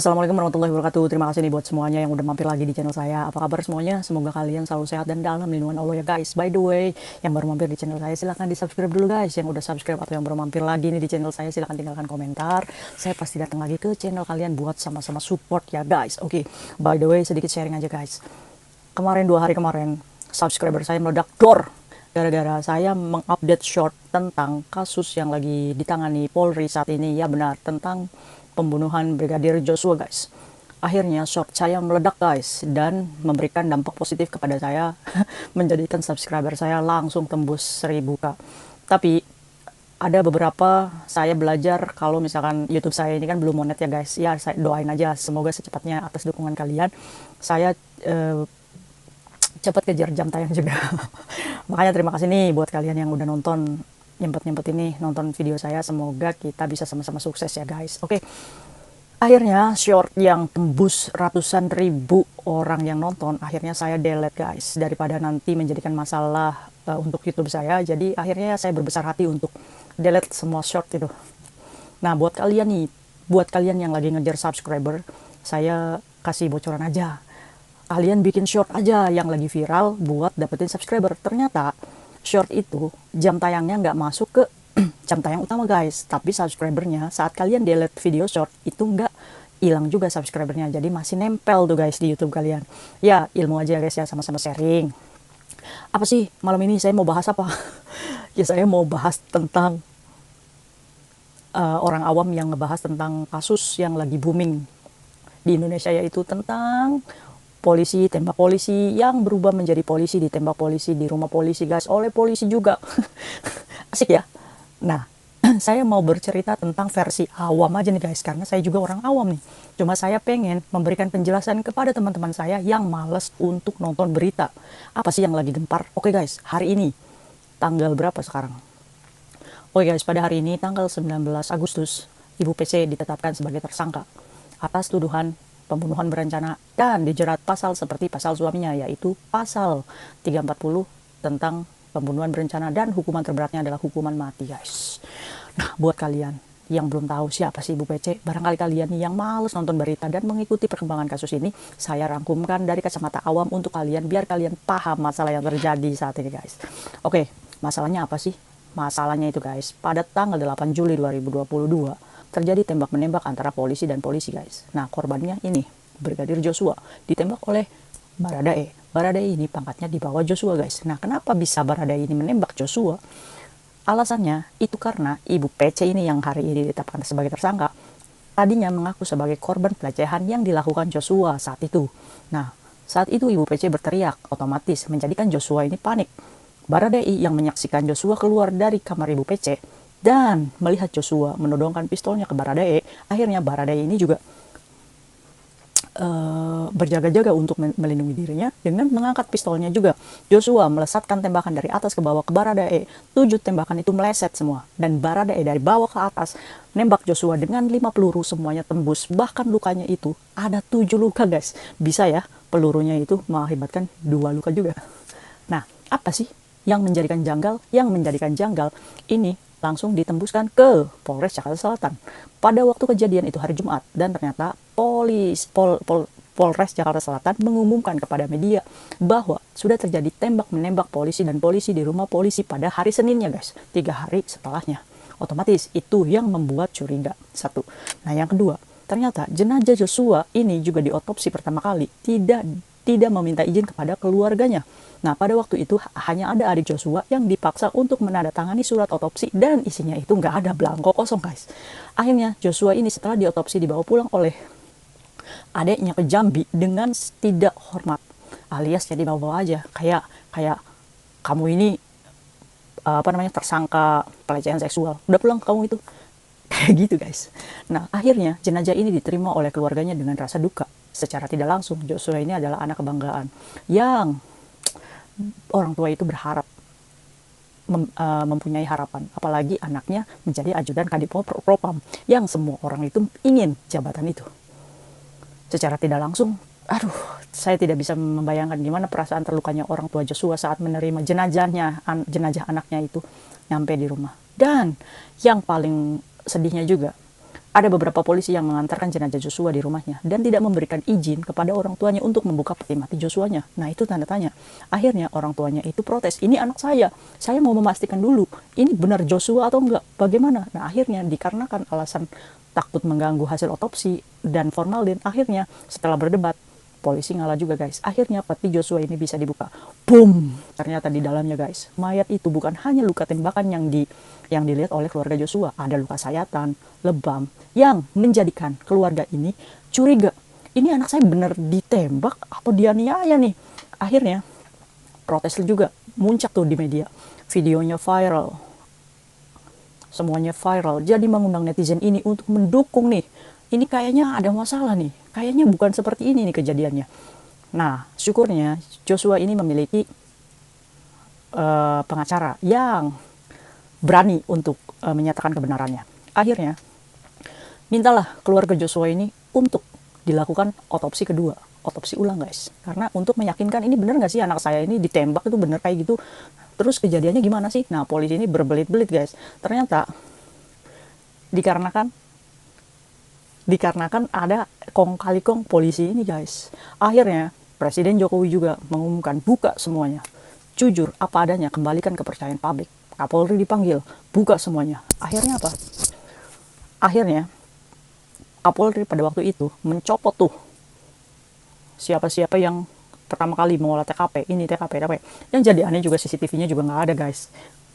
Assalamualaikum warahmatullahi wabarakatuh. Terima kasih nih buat semuanya yang udah mampir lagi di channel saya. Apa kabar semuanya? Semoga kalian selalu sehat dan dalam lindungan Allah ya guys. By the way, yang baru mampir di channel saya silahkan di subscribe dulu guys. Yang udah subscribe atau yang baru mampir lagi nih di channel saya silahkan tinggalkan komentar. Saya pasti datang lagi ke channel kalian buat sama-sama support ya guys. Oke, by the way sedikit sharing aja guys. Kemarin 2 hari kemarin subscriber saya meledak dor. Gara-gara saya mengupdate short tentang kasus yang lagi ditangani Polri saat ini. Ya benar, tentang pembunuhan Brigadir Joshua guys. Akhirnya short saya meledak guys dan memberikan dampak positif kepada saya menjadikan subscriber saya langsung tembus 1000k. Tapi ada beberapa saya belajar kalau misalkan YouTube saya ini kan belum monet ya guys. Ya saya doain aja semoga secepatnya atas dukungan kalian saya cepat kejar jam tayang juga. Makanya terima kasih nih buat kalian yang udah nonton nyempet ini nonton video saya. Semoga kita bisa sama-sama sukses ya guys. Oke, akhirnya short yang tembus ratusan ribu orang yang nonton akhirnya saya delete guys, daripada nanti menjadikan masalah untuk YouTube saya. Jadi akhirnya saya berbesar hati untuk delete semua short itu. Nah buat kalian nih, buat kalian yang lagi ngejar subscriber, saya kasih bocoran aja. Kalian bikin short aja yang lagi viral buat dapetin subscriber. Ternyata short itu jam tayangnya nggak masuk ke jam tayang utama guys, tapi subscribernya saat kalian delete video short itu nggak hilang juga subscribernya, jadi masih nempel tuh guys di YouTube kalian. Ya ilmu aja guys ya, sama-sama sharing. Apa sih malam ini saya mau bahas apa? Ya saya mau bahas tentang orang awam yang ngebahas tentang kasus yang lagi booming di Indonesia, yaitu tentang polisi tembak polisi yang berubah menjadi polisi ditembak polisi di rumah polisi guys, oleh polisi juga. Asik ya. Nah saya mau bercerita tentang versi awam aja nih guys, karena saya juga orang awam nih. Cuma saya pengen memberikan penjelasan kepada teman-teman saya yang males untuk nonton berita. Apa sih yang lagi gempar? Oke guys, hari ini tanggal berapa sekarang? Oke guys, pada hari ini tanggal 19 Agustus Ibu PC ditetapkan sebagai tersangka atas tuduhan pembunuhan berencana dan dijerat pasal seperti pasal suaminya, yaitu pasal 340 tentang pembunuhan berencana, dan hukuman terberatnya adalah hukuman mati guys. Nah buat kalian yang belum tahu siapa sih Ibu PC, barangkali kalian yang males nonton berita dan mengikuti perkembangan kasus ini, saya rangkumkan dari kacamata awam untuk kalian biar kalian paham masalah yang terjadi saat ini guys. Oke, masalahnya apa sih? Masalahnya itu guys, pada tanggal 8 Juli 2022 terjadi tembak-menembak antara polisi dan polisi guys. Nah korbannya ini Brigadir Joshua ditembak oleh Baradae. Baradae ini pangkatnya di bawah Joshua guys. Nah kenapa bisa Baradae ini menembak Joshua? Alasannya itu karena Ibu PC ini yang hari ini ditetapkan sebagai tersangka tadinya mengaku sebagai korban pelecehan yang dilakukan Joshua saat itu. Nah saat itu Ibu PC berteriak, otomatis menjadikan Joshua ini panik. Baradae yang menyaksikan Joshua keluar dari kamar Ibu PC dan melihat Joshua menodongkan pistolnya ke Baradae, akhirnya Baradae ini juga berjaga-jaga untuk melindungi dirinya dengan mengangkat pistolnya juga. Joshua melesatkan tembakan dari atas ke bawah ke Baradae. 7 tembakan itu meleset semua, dan Baradae dari bawah ke atas nembak Joshua dengan 5 peluru, semuanya tembus. Bahkan lukanya itu ada 7 luka guys. Bisa ya pelurunya itu mengakibatkan 2 luka juga. Nah apa sih yang menjadikan janggal? Yang menjadikan janggal ini langsung ditembuskan ke Polres Jakarta Selatan pada waktu kejadian itu hari Jumat, dan ternyata Polres Jakarta Selatan mengumumkan kepada media bahwa sudah terjadi tembak-menembak polisi dan polisi di rumah polisi pada hari Seninnya guys, 3 hari setelahnya. Otomatis itu yang membuat curiga. Satu. Nah yang kedua, ternyata jenazah Joshua ini juga diotopsi pertama kali tidak meminta izin kepada keluarganya. Nah pada waktu itu hanya ada adik Joshua yang dipaksa untuk menandatangani surat otopsi, dan isinya itu nggak ada, belangko kosong guys. Akhirnya Joshua ini setelah diotopsi dibawa pulang oleh adiknya ke Jambi dengan tidak hormat, alias jadi bawa aja kayak kamu ini tersangka pelecehan seksual, udah pulang kamu itu, kayak gitu guys. Nah akhirnya jenazah ini diterima oleh keluarganya dengan rasa duka. Secara tidak langsung Joshua ini adalah anak kebanggaan yang orang tua itu berharap mempunyai harapan, apalagi anaknya menjadi ajudan Kadif Propam yang semua orang itu ingin jabatan itu. Secara tidak langsung, aduh, saya tidak bisa membayangkan gimana perasaan terlukanya orang tua Joshua saat menerima jenazah anaknya itu nyampe di rumah. Dan yang paling sedihnya juga, Ada beberapa polisi yang mengantarkan jenazah Joshua di rumahnya dan tidak memberikan izin kepada orang tuanya untuk membuka peti mati Joshuanya. Nah, itu tanda tanya. Akhirnya orang tuanya itu protes, ini anak saya mau memastikan dulu, ini benar Joshua atau enggak, bagaimana? Nah, akhirnya dikarenakan alasan takut mengganggu hasil otopsi dan formalin, akhirnya setelah berdebat, polisi ngalah juga guys. Akhirnya peti Joshua ini bisa dibuka. Boom! Ternyata di dalamnya guys, mayat itu bukan hanya luka tembakan yang dilihat oleh keluarga Joshua, ada luka sayatan, lebam, yang menjadikan keluarga ini curiga. Ini anak saya benar ditembak atau dianiaya nih. Akhirnya protes juga muncak tuh di media. Videonya viral. Semuanya viral. Jadi mengundang netizen ini untuk mendukung nih. Ini kayaknya ada masalah nih. Kayaknya bukan seperti ini nih kejadiannya. Nah, syukurnya Joshua ini memiliki pengacara yang berani untuk menyatakan kebenarannya. Akhirnya, mintalah keluarga Joshua ini untuk dilakukan otopsi kedua, otopsi ulang guys. Karena untuk meyakinkan ini benar nggak sih anak saya ini ditembak itu benar kayak gitu. Terus kejadiannya gimana sih? Nah, polisi ini berbelit-belit guys. Ternyata dikarenakan ada kong kali kong polisi ini guys. Akhirnya Presiden Jokowi juga mengumumkan buka semuanya. Jujur apa adanya, kembalikan kepercayaan publik. Kapolri dipanggil, buka semuanya. Akhirnya apa? Akhirnya Kapolri pada waktu itu mencopot tuh siapa-siapa yang pertama kali mengolah TKP. Ini TKP. Yang jadi aneh juga CCTV-nya juga nggak ada guys.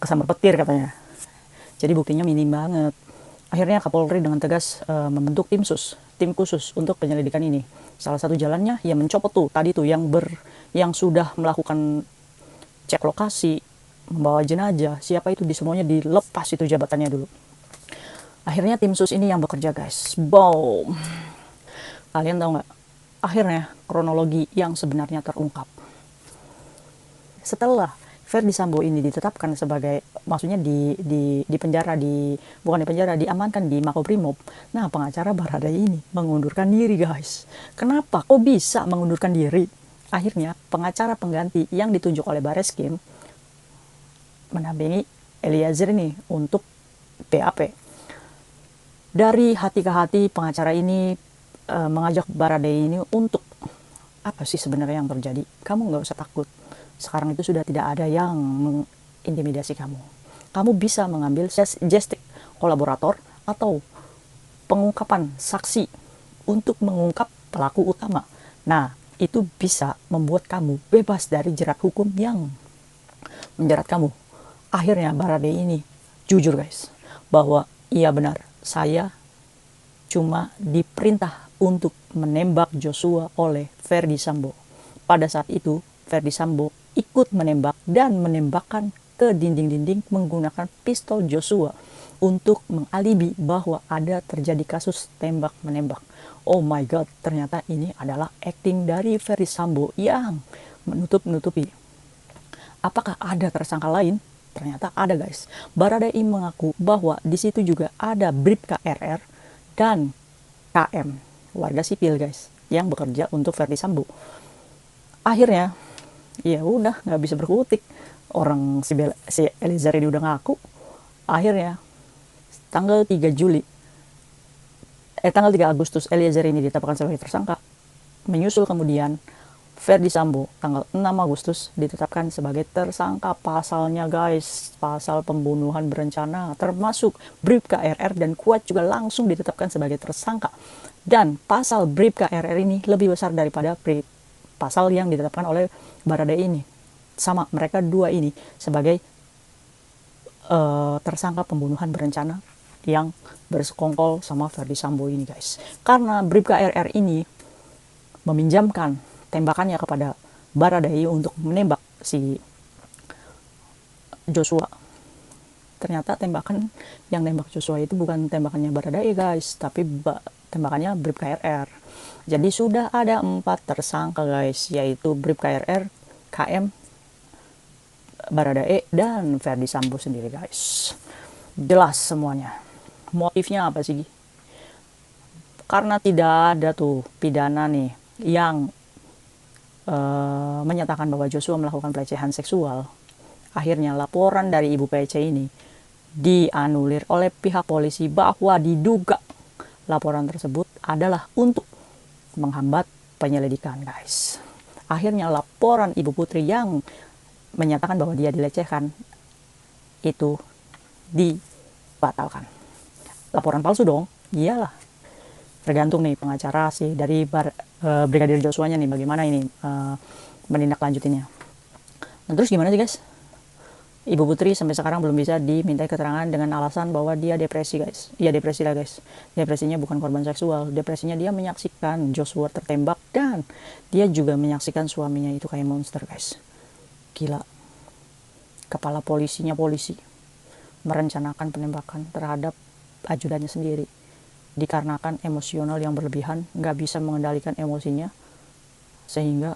Kesambar petir katanya. Jadi buktinya minim banget. Akhirnya Kapolri dengan tegas membentuk tim khusus untuk penyelidikan ini. Salah satu jalannya ya mencopot tuh tadi tuh yang sudah melakukan cek lokasi, membawa jenazah, siapa itu, di semuanya dilepas itu jabatannya dulu. Akhirnya tim sus ini yang bekerja guys. Boom. Kalian tahu nggak? Akhirnya kronologi yang sebenarnya terungkap. Setelah Ferdy Sambo ini ditetapkan sebagai, maksudnya di penjara, bukan di penjara, diamankan di Makobrimob. Nah, pengacara Baradae ini mengundurkan diri guys. Kenapa? Kok bisa mengundurkan diri? Akhirnya pengacara pengganti yang ditunjuk oleh Bareskrim mendampingi Eliezer ini untuk BAP. Dari hati ke hati pengacara ini mengajak Baradae ini untuk, apa sih sebenarnya yang terjadi? Kamu nggak usah takut. Sekarang itu sudah tidak ada yang mengintimidasi kamu. Kamu bisa mengambil justice kolaborator atau pengungkapan saksi untuk mengungkap pelaku utama. Nah, itu bisa membuat kamu bebas dari jerat hukum yang menjerat kamu. Akhirnya Baradae ini jujur guys, bahwa iya benar, saya cuma diperintah untuk menembak Joshua oleh Ferdy Sambo. Pada saat itu Ferdy Sambo ikut menembak dan menembakkan ke dinding-dinding menggunakan pistol Joshua untuk mengalibi bahwa ada terjadi kasus tembak-menembak. Oh my god, ternyata ini adalah acting dari Ferdy Sambo yang menutup-nutupi. Apakah ada tersangka lain? Ternyata ada guys. Baradae mengaku bahwa di situ juga ada Bribka RR dan KM, warga sipil guys, yang bekerja untuk Ferdy Sambo. Akhirnya, ya udah nggak bisa berkutik. Orang si Eliezer ini udah ngaku. Akhirnya tanggal 3 Agustus Eliezer ini ditetapkan sebagai tersangka. Menyusul kemudian Ferdy Sambo tanggal 6 Agustus ditetapkan sebagai tersangka. Pasalnya guys, pasal pembunuhan berencana, termasuk Bribka RR dan Kuat juga langsung ditetapkan sebagai tersangka. Dan pasal Bribka RR ini lebih besar daripada pasal yang ditetapkan oleh Baradae ini. Sama, mereka dua ini sebagai tersangka pembunuhan berencana yang bersekongkol sama Ferdy Sambo ini guys. Karena Bribka RR ini meminjamkan tembakannya kepada Baradae untuk menembak si Joshua. Ternyata tembakan yang nembak Joshua itu bukan tembakannya Baradae guys, tapi tembakannya Bribka RR. Jadi sudah ada 4 tersangka guys, yaitu Bribka RR, KM, Baradae, dan Ferdy Sambo sendiri guys. Jelas semuanya. Motifnya apa sih? Karena tidak ada tuh pidana nih yang menyatakan bahwa Joshua melakukan pelecehan seksual. Akhirnya laporan dari ibu PC ini dianulir oleh pihak polisi bahwa diduga laporan tersebut adalah untuk menghambat penyelidikan, guys. Akhirnya laporan Ibu Putri yang menyatakan bahwa dia dilecehkan itu dibatalkan. Laporan palsu dong, iyalah. Tergantung nih pengacara sih dari Brigadir Joshua-nya nih, bagaimana ini menindaklanjutinya. Nah, terus gimana sih guys? Ibu Putri sampai sekarang belum bisa dimintai keterangan dengan alasan bahwa dia depresi, guys. Iya, depresi lah, guys. Depresinya bukan korban seksual. Depresinya dia menyaksikan Joshua tertembak dan dia juga menyaksikan suaminya itu kayak monster, guys. Gila. Kepala polisinya polisi merencanakan penembakan terhadap ajudannya sendiri. Dikarenakan emosional yang berlebihan, nggak bisa mengendalikan emosinya, sehingga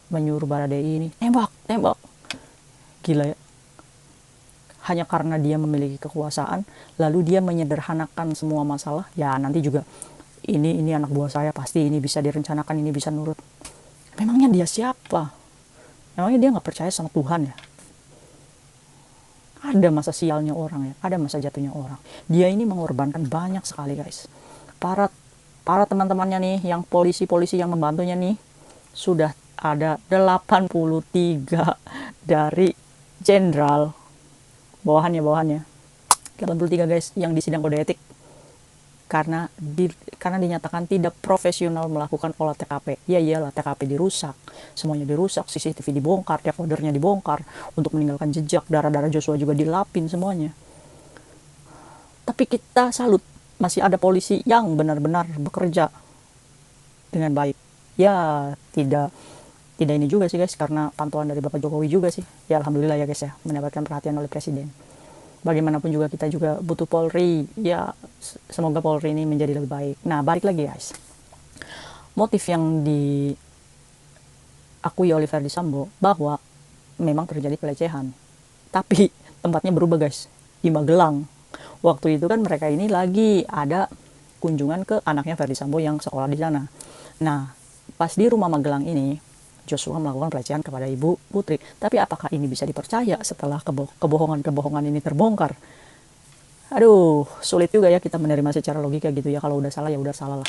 menyuruh Baradae ini tembak. Gila ya. Hanya karena dia memiliki kekuasaan, lalu dia menyederhanakan semua masalah. Ya nanti juga ini anak buah saya, pasti ini bisa direncanakan, ini bisa nurut. Memangnya dia siapa? Memangnya dia nggak percaya sama Tuhan ya? Ada masa sialnya orang ya, ada masa jatuhnya orang. Dia ini mengorbankan banyak sekali, guys. Para teman-temannya nih, yang polisi-polisi yang membantunya nih, sudah ada 83 dari jenderal bawahannya 83 guys yang disidang kode etik karena dinyatakan tidak profesional melakukan olah TKP. Ya iyalah, TKP dirusak, semuanya dirusak, CCTV dibongkar, decodernya dibongkar untuk meninggalkan jejak, darah-darah Joshua juga dilapin semuanya. Tapi kita salut, masih ada polisi yang benar-benar bekerja dengan baik. Ya tidak ini juga sih guys, karena pantauan dari Bapak Jokowi juga sih. Ya alhamdulillah ya guys ya, mendapatkan perhatian oleh Presiden. Bagaimanapun juga kita juga butuh Polri. Ya semoga Polri ini menjadi lebih baik. Nah balik lagi guys, motif yang diakui oleh Verdi Sambo bahwa memang terjadi pelecehan, tapi tempatnya berubah guys, di Magelang. Waktu itu kan mereka ini lagi ada kunjungan ke anaknya Verdi Sambo yang sekolah di sana. Nah pas di rumah Magelang ini Joshua melakukan pelecehan kepada Ibu Putri. Tapi apakah ini bisa dipercaya setelah kebohongan-kebohongan ini terbongkar? Aduh, sulit juga ya kita menerima secara logika gitu ya. Kalau udah salah ya udah salah lah.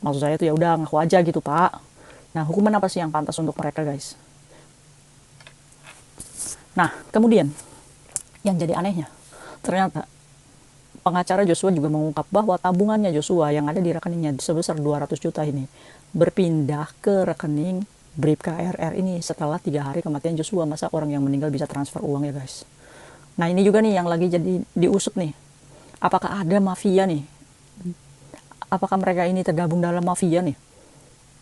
Maksud saya tuh ya udah ngaku aja gitu, Pak. Nah, hukuman apa sih yang pantas untuk mereka, guys? Nah, kemudian yang jadi anehnya, ternyata pengacara Joshua juga mengungkap bahwa tabungannya Joshua yang ada di rekeningnya sebesar 200 juta ini berpindah ke rekening Bribka RR ini setelah 3 hari kematian Joshua. Masa orang yang meninggal bisa transfer uang ya guys? Nah ini juga nih yang lagi jadi diusut nih. Apakah ada mafia nih? Apakah mereka ini tergabung dalam mafia nih?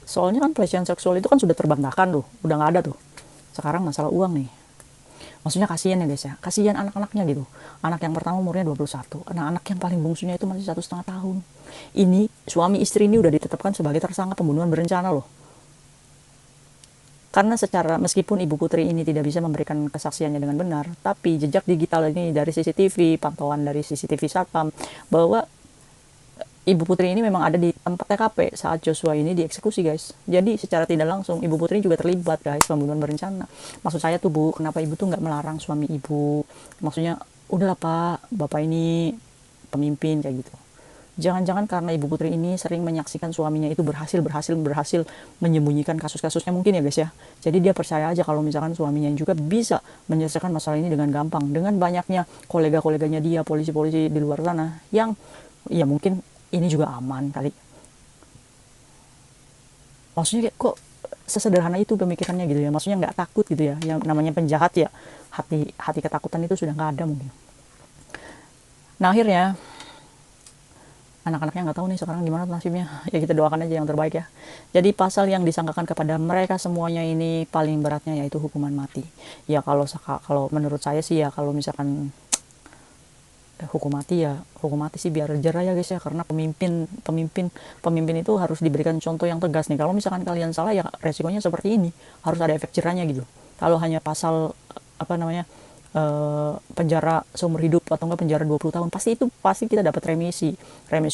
Soalnya kan pelecehan seksual itu kan sudah terbantahkan tuh, udah nggak ada tuh. Sekarang masalah uang nih. Maksudnya kasihan ya guys ya, kasihan anak-anaknya gitu. Anak yang pertama umurnya 21, anak yang paling bungsunya itu masih 1,5 tahun. Ini suami istri ini udah ditetapkan sebagai tersangka pembunuhan berencana loh. Karena meskipun Ibu Putri ini tidak bisa memberikan kesaksiannya dengan benar, tapi jejak digital ini dari CCTV, pantauan dari CCTV Satpam, bahwa Ibu Putri ini memang ada di tempat TKP saat Joshua ini dieksekusi guys. Jadi secara tidak langsung Ibu Putri juga terlibat guys, pembunuhan berencana. Maksud saya tuh Bu, kenapa Ibu tuh nggak melarang suami Ibu? Maksudnya udahlah Pak, Bapak ini pemimpin kayak gitu. Jangan-jangan karena Ibu Putri ini sering menyaksikan suaminya itu berhasil menyembunyikan kasus-kasusnya mungkin ya guys ya. Jadi dia percaya aja kalau misalkan suaminya juga bisa menyelesaikan masalah ini dengan gampang. Dengan banyaknya kolega-koleganya dia, polisi-polisi di luar sana yang ya mungkin ini juga aman kali. Maksudnya kok sesederhana itu pemikirannya gitu ya. Maksudnya nggak takut gitu ya. Yang namanya penjahat ya, hati ketakutan itu sudah nggak ada mungkin. Nah akhirnya anak-anaknya nggak tahu nih sekarang gimana nasibnya. Ya kita doakan aja yang terbaik ya. Jadi pasal yang disangkakan kepada mereka semuanya ini paling beratnya yaitu hukuman mati. Ya kalau menurut saya sih ya, kalau misalkan hukum mati sih biar jerah ya guys ya, karena pemimpin itu harus diberikan contoh yang tegas nih. Kalau misalkan kalian salah ya resikonya seperti ini, harus ada efek jerahnya gitu. Kalau hanya pasal penjara seumur hidup atau enggak penjara 20 tahun, pasti kita dapat remisi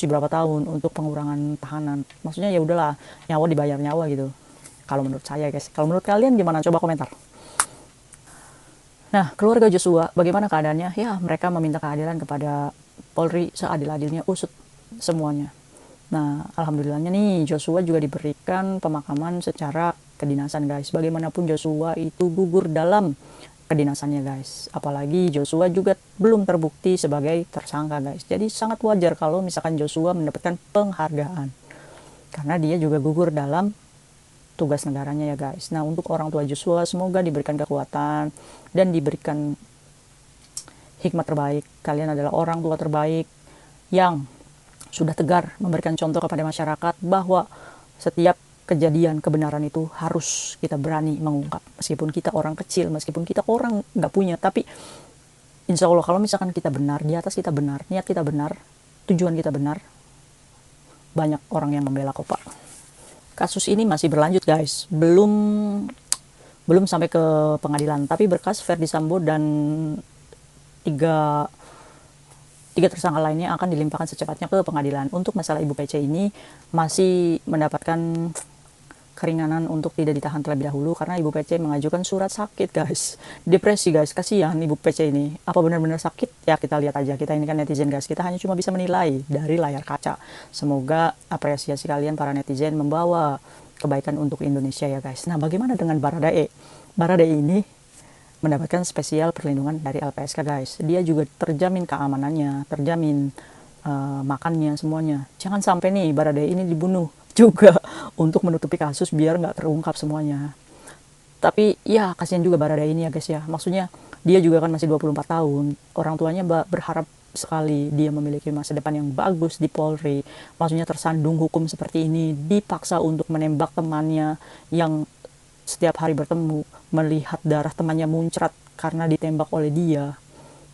berapa tahun untuk pengurangan tahanan. Maksudnya ya udahlah, nyawa dibayar nyawa gitu. Kalau menurut saya guys, kalau menurut kalian gimana? Coba komentar. Nah, keluarga Joshua bagaimana keadaannya? Ya, mereka meminta keadilan kepada Polri seadil-adilnya, usut semuanya. Nah, alhamdulillahnya nih Joshua juga diberikan pemakaman secara kedinasan guys. Bagaimanapun Joshua itu gugur dalam kedinasannya guys. Apalagi Joshua juga belum terbukti sebagai tersangka guys. Jadi sangat wajar kalau misalkan Joshua mendapatkan penghargaan. Karena dia juga gugur dalam tugas negaranya ya guys. Nah, untuk orang tua Joshua semoga diberikan kekuatan dan diberikan hikmat terbaik. Kalian adalah orang tua terbaik yang sudah tegar memberikan contoh kepada masyarakat bahwa setiap kejadian kebenaran itu harus kita berani mengungkap. Meskipun kita orang kecil, meskipun kita orang nggak punya, tapi insya Allah kalau misalkan kita benar, di atas kita benar, niat kita benar, tujuan kita benar, banyak orang yang membela kok Pak. Kasus ini masih berlanjut guys, belum sampai ke pengadilan, tapi berkas Ferdy Sambo dan tiga tersangka lainnya akan dilimpahkan secepatnya ke pengadilan. Untuk masalah Ibu PC ini masih mendapatkan keringanan untuk tidak ditahan terlebih dahulu karena Ibu PC mengajukan surat sakit guys, depresi guys. Kasihan Ibu PC ini, apa benar-benar sakit ya, kita lihat aja. Kita ini kan netizen guys, kita hanya cuma bisa menilai dari layar kaca. Semoga apresiasi kalian para netizen membawa kebaikan untuk Indonesia ya guys. Nah, bagaimana dengan Baradae? Baradae ini mendapatkan spesial perlindungan dari LPSK guys. Dia juga terjamin keamanannya, terjamin makannya, semuanya. Jangan sampai nih Baradae ini dibunuh juga untuk menutupi kasus biar nggak terungkap semuanya. Tapi ya kasihan juga Baradae ini ya guys ya. Maksudnya dia juga kan masih 24 tahun. Orang tuanya berharap sekali dia memiliki masa depan yang bagus di Polri. Maksudnya tersandung hukum seperti ini, dipaksa untuk menembak temannya yang setiap hari bertemu, melihat darah temannya muncrat karena ditembak oleh dia.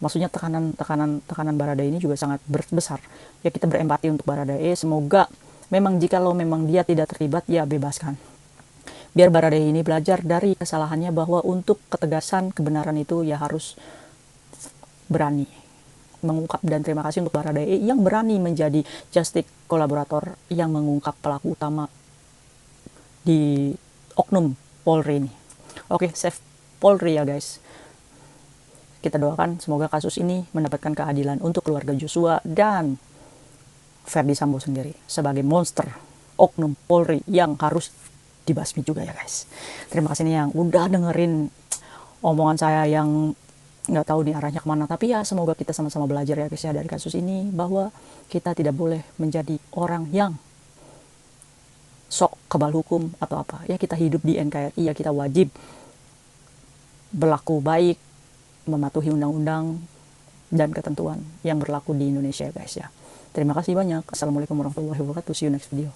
Maksudnya tekanan Baradae ini juga sangat besar. Ya kita berempati untuk Baradae, semoga memang jikalau memang dia tidak terlibat, ya bebaskan. Biar Baradae ini belajar dari kesalahannya bahwa untuk ketegasan kebenaran itu ya harus berani mengungkap. Dan terima kasih untuk Baradae yang berani menjadi justice kolaborator yang mengungkap pelaku utama di oknum Polri ini. Oke, save Polri ya guys. Kita doakan semoga kasus ini mendapatkan keadilan untuk keluarga Joshua dan Ferdy Sambo sendiri sebagai monster oknum Polri yang harus dibasmi juga ya guys. Terima kasih nih yang udah dengerin omongan saya yang nggak tahu nih arahnya kemana, tapi ya semoga kita sama-sama belajar ya guys ya dari kasus ini, bahwa kita tidak boleh menjadi orang yang sok kebal hukum atau apa. Ya kita hidup di NKRI, ya kita wajib berlaku baik, mematuhi undang-undang dan ketentuan yang berlaku di Indonesia guys ya. Terima kasih banyak. Assalamualaikum warahmatullahi wabarakatuh. See you next video.